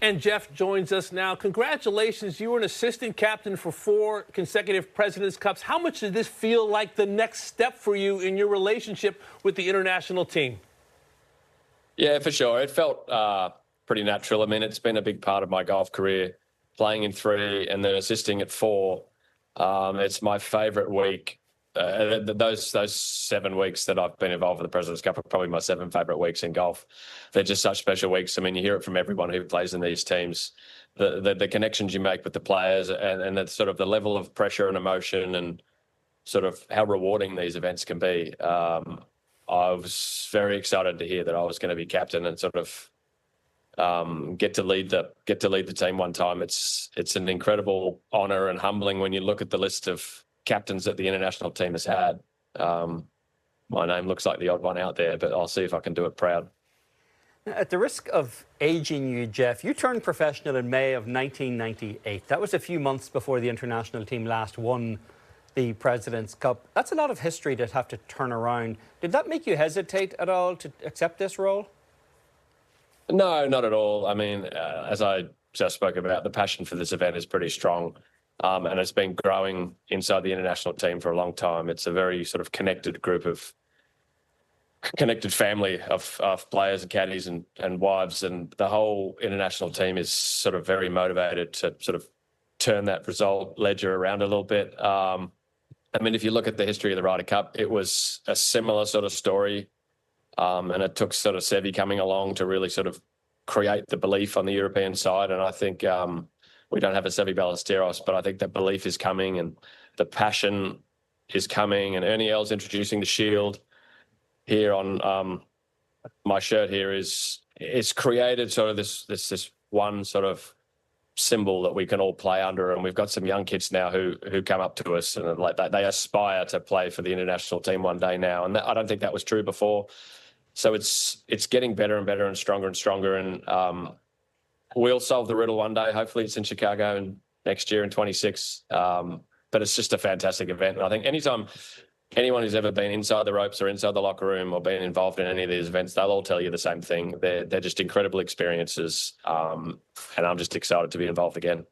And Geoff joins us now. Congratulations. You were an assistant captain for 4 consecutive President's Cups. How much did this feel like the next step for you in your relationship with the international team? Yeah, for sure. It felt pretty natural. I mean, it's been a big part of my golf career, playing in 3 and then assisting at 4. It's my favourite week. Those 7 weeks that I've been involved with the President's Cup are probably my 7 favourite weeks in golf. They're just such special weeks. I mean, you hear it from everyone who plays in these teams, the connections you make with the players and the sort of the level of pressure and emotion and sort of how rewarding these events can be. I was very excited to hear that I was going to be captain and sort of get to lead the team one time. It's an incredible honour and humbling when you look at the list of captains that the international team has had. My name looks like the odd one out there, but I'll see if I can do it proud. At the risk of aging you, Geoff, you turned professional in May of 1998. That was a few months before the international team last won the President's Cup. That's a lot of history to have to turn around. Did that make you hesitate at all to accept this role? No, not at all. I mean, as I just spoke about, the passion for this event is pretty strong. And it's been growing inside the international team for a long time. It's a very sort of connected family of players and caddies and wives, and the whole international team is sort of very motivated to sort of turn that result ledger around a little bit. I mean, if you look at the history of the Ryder Cup, it was a similar sort of story, and it took sort of Seve coming along to really sort of create the belief on the European side. And I think we don't have a Seve Ballesteros, but I think that belief is coming and the passion is coming. And Ernie Els introducing the shield here on my shirt here it's created sort of this one sort of symbol that we can all play under. And we've got some young kids now who come up to us and like they aspire to play for the international team one day now. And I don't think that was true before. So it's getting better and better and stronger. And we'll solve the riddle one day. Hopefully it's in Chicago and next year in 26. But it's just a fantastic event. And I think anytime anyone who's ever been inside the ropes or inside the locker room or been involved in any of these events, they'll all tell you the same thing. They're just incredible experiences. And I'm just excited to be involved again.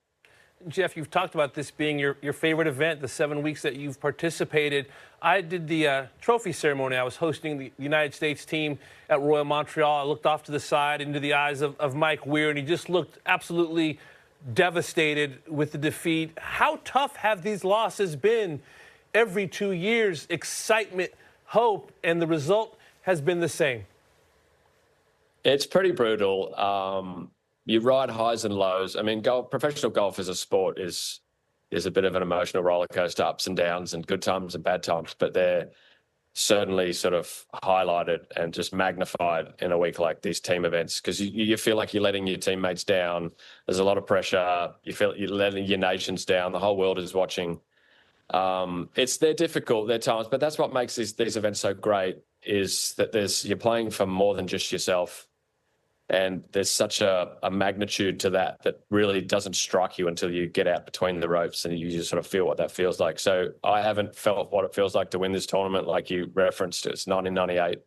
Geoff, you've talked about this being your favorite event, the 7 weeks that you've participated. I did the trophy ceremony. I was hosting the United States team at Royal Montreal. I looked off to the side into the eyes of Mike Weir, and he just looked absolutely devastated with the defeat. How tough have these losses been? Every 2 years, excitement, hope, and the result has been the same. It's pretty brutal. You ride highs and lows. I mean, professional golf as a sport is a bit of an emotional roller coaster, ups and downs and good times and bad times, but they're certainly sort of highlighted and just magnified in a week like these team events because you feel like you're letting your teammates down. There's a lot of pressure. You feel you're letting your nations down. The whole world is watching. They're difficult, they're times, but that's what makes these events so great is that you're playing for more than just yourself. And there's such a magnitude to that really doesn't strike you until you get out between the ropes and you just sort of feel what that feels like. So I haven't felt what it feels like to win this tournament like you referenced. It's 1998.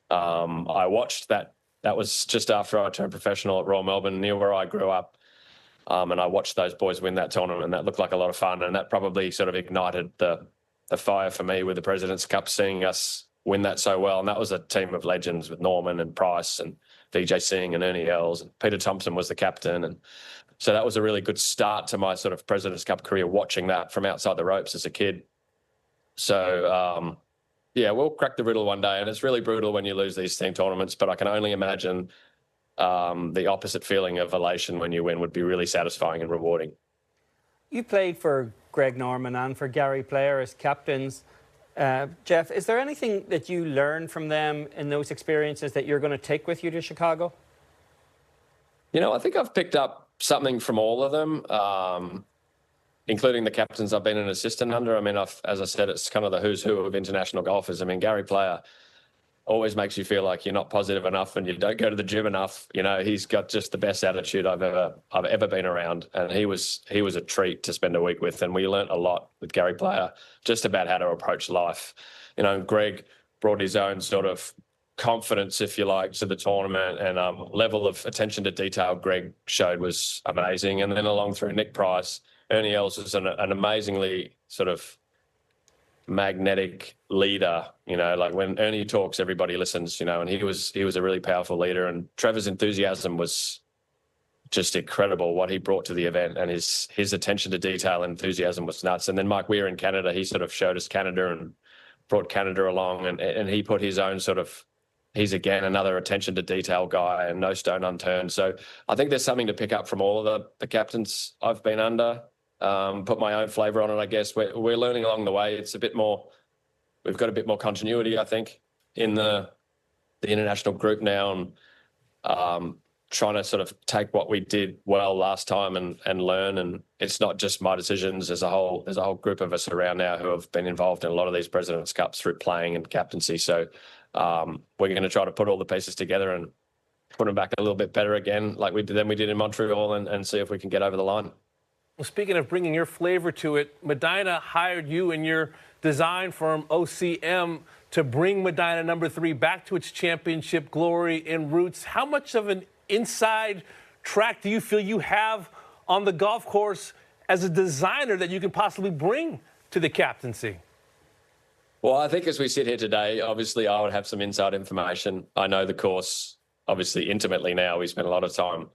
I watched that. That was just after I turned professional at Royal Melbourne, near where I grew up. And I watched those boys win that tournament, and that looked like a lot of fun. And that probably sort of ignited the fire for me with the President's Cup, seeing us win that so well. And that was a team of legends with Norman and Price and Vijay Singh and Ernie Els, and Peter Thompson was the captain. And so that was a really good start to my sort of President's Cup career, watching that from outside the ropes as a kid. So, yeah, we'll crack the riddle one day. And it's really brutal when you lose these team tournaments, but I can only imagine the opposite feeling of elation when you win would be really satisfying and rewarding. You played for Greg Norman and for Gary Player as captains. Geoff, is there anything that you learned from them in those experiences that you're going to take with you to Chicago? You know, I think I've picked up something from all of them, including the captains I've been an assistant under. I mean, as I said, it's kind of the who's who of international golfers. I mean, Gary Player always makes you feel like you're not positive enough and you don't go to the gym enough. You know, he's got just the best attitude I've ever been around, and he was a treat to spend a week with. And we learnt a lot with Gary Player just about how to approach life. You know, Greg brought his own sort of confidence, if you like, to the tournament, and level of attention to detail Greg showed was amazing. And then along through Nick Price, Ernie Els is an amazingly sort of magnetic leader. Like when Ernie talks, everybody listens. And he was a really powerful leader. And Trevor's enthusiasm was just incredible, what he brought to the event, and his attention to detail and enthusiasm was nuts. And then Mike Weir in Canada, he sort of showed us Canada and brought Canada along, and he put his own sort of, he's again another attention to detail guy and no stone unturned. So I think there's something to pick up from all of the captains I've been under. Put my own flavour on it, I guess. We're learning along the way. It's a bit more, we've got a bit more continuity, I think, in the international group now, and trying to sort of take what we did well last time and learn. And it's not just my decisions. There's a whole group of us around now who have been involved in a lot of these President's Cups through playing and captaincy. So we're going to try to put all the pieces together and put them back a little bit better again, like we did in Montreal, and see if we can get over the line. Well, speaking of bringing your flavor to it, Medina hired you and your design firm, OCM, to bring Medina number 3 back to its championship glory and roots. How much of an inside track do you feel you have on the golf course as a designer that you can possibly bring to the captaincy? Well, I think as we sit here today, obviously I would have some inside information. I know the course obviously intimately now. We spent a lot of time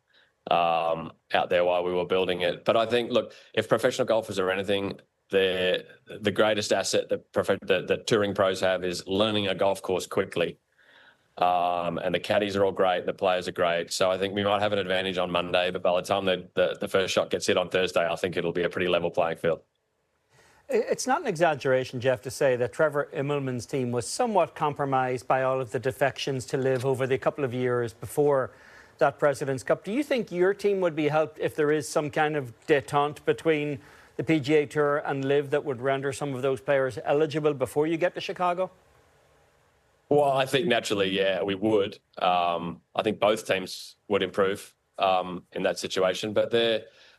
out there while we were building it. But I think, look, if professional golfers are anything, the greatest asset that touring pros have is learning a golf course quickly. And the caddies are all great, the players are great. So I think we might have an advantage on Monday, but by the time the first shot gets hit on Thursday, I think it'll be a pretty level playing field. It's not an exaggeration, Geoff, to say that Trevor Immelman's team was somewhat compromised by all of the defections to Live over the couple of years before that President's Cup. Do you think your team would be helped if there is some kind of détente between the PGA Tour and Live that would render some of those players eligible before you get to Chicago? Well, I think naturally, yeah, we would. I think both teams would improve in that situation. But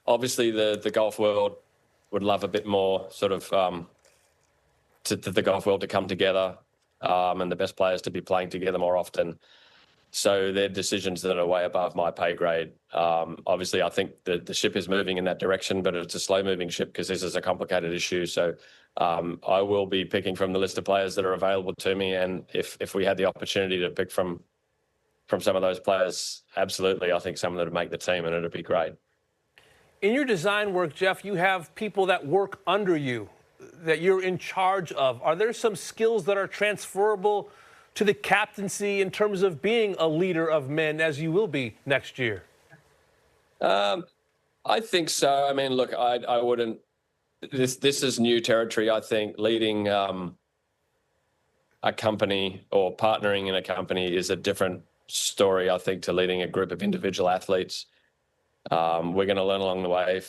obviously the golf world would love a bit more sort of to the golf world to come together and the best players to be playing together more often. So they're decisions that are way above my pay grade. Obviously, I think the ship is moving in that direction, but it's a slow-moving ship because this is a complicated issue. So I will be picking from the list of players that are available to me, and if we had the opportunity to pick from some of those players, absolutely, I think some that would make the team, and it'd be great. In your design work, Geoff, you have people that work under you, that you're in charge of. Are there some skills that are transferable to the captaincy in terms of being a leader of men, as you will be next year? I think so. I mean, look, I wouldn't. This is new territory. I think leading a company or partnering in a company is a different story, I think, to leading a group of individual athletes. We're going to learn along the way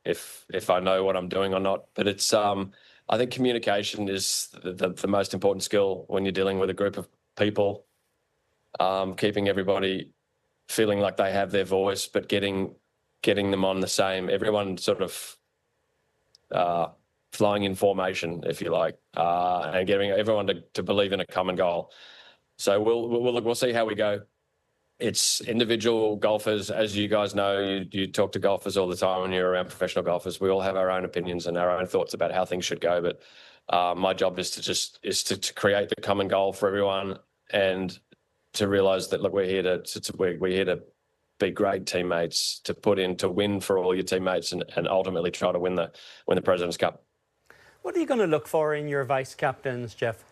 if I know what I'm doing or not. But it's I think communication is the most important skill when you're dealing with a group of people. Keeping everybody feeling like they have their voice, but getting them on the same. Everyone sort of flying in formation, if you like, and getting everyone to believe in a common goal. So we'll see how we go. It's individual golfers, as you guys know. You talk to golfers all the time when you're around professional golfers. We all have our own opinions and our own thoughts about how things should go. But my job is to create the common goal for everyone, and to realise that, look, we're here to be great teammates, to put in to win for all your teammates, and ultimately try to win the President's Cup. What are you going to look for in your vice captains, Geoff?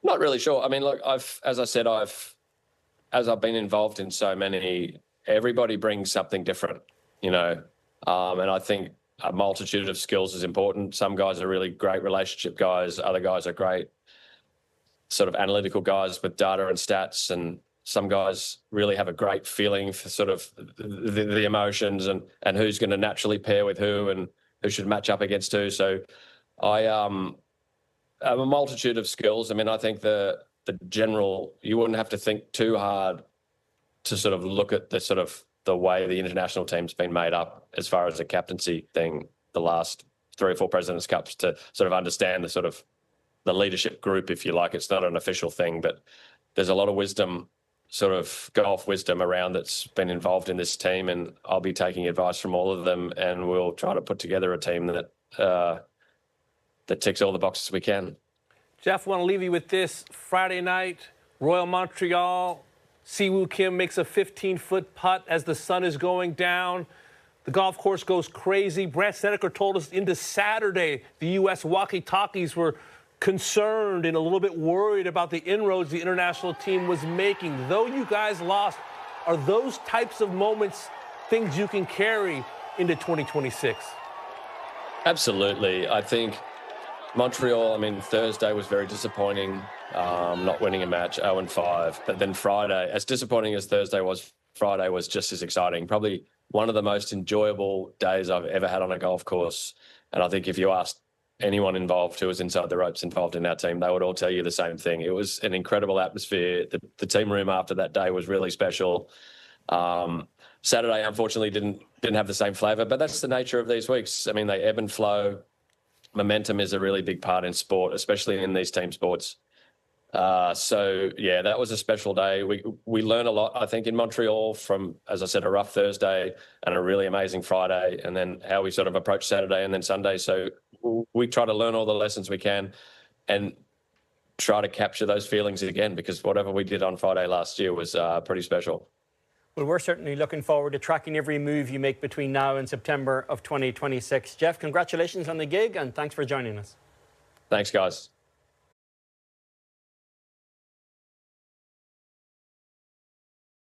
Not really sure. I mean, look, as I've been involved in so many, everybody brings something different, and I think a multitude of skills is important. Some guys are really great relationship guys. Other guys are great sort of analytical guys with data and stats, and some guys really have a great feeling for sort of the emotions and who's going to naturally pair with who and who should match up against who. So a multitude of skills. I mean, I think the general, you wouldn't have to think too hard to sort of look at the way the international team's been made up as far as the captaincy thing the last 3 or 4 President's Cups to sort of understand the sort of the leadership group, if you like. It's not an official thing, but there's a lot of wisdom, sort of golf wisdom around that's been involved in this team, and I'll be taking advice from all of them, and we'll try to put together a team that that ticks all the boxes we can. Geoff, I want to leave you with this. Friday night, Royal Montreal, Siwoo Kim makes a 15-foot putt as the sun is going down. The golf course goes crazy. Brant Snedeker told us into Saturday the U.S. walkie-talkies were concerned and a little bit worried about the inroads the international team was making. Though you guys lost, are those types of moments things you can carry into 2026? Absolutely. I think Montreal, I mean, Thursday was very disappointing, not winning a match, 0-5. But then Friday, as disappointing as Thursday was, Friday was just as exciting. Probably one of the most enjoyable days I've ever had on a golf course. And I think if you asked anyone involved who was inside the ropes involved in our team, they would all tell you the same thing. It was an incredible atmosphere. The team room after that day was really special. Saturday, unfortunately, didn't have the same flavour, but that's the nature of these weeks. I mean, they ebb and flow. Momentum is a really big part in sport, especially in these team sports. So, yeah, that was a special day. We learned a lot, I think, in Montreal from, as I said, a rough Thursday and a really amazing Friday, and then how we sort of approach Saturday and then Sunday. So we try to learn all the lessons we can and try to capture those feelings again, because whatever we did on Friday last year was pretty special. Well, we're certainly looking forward to tracking every move you make between now and September of 2026. Geoff, congratulations on the gig, and thanks for joining us. Thanks, guys.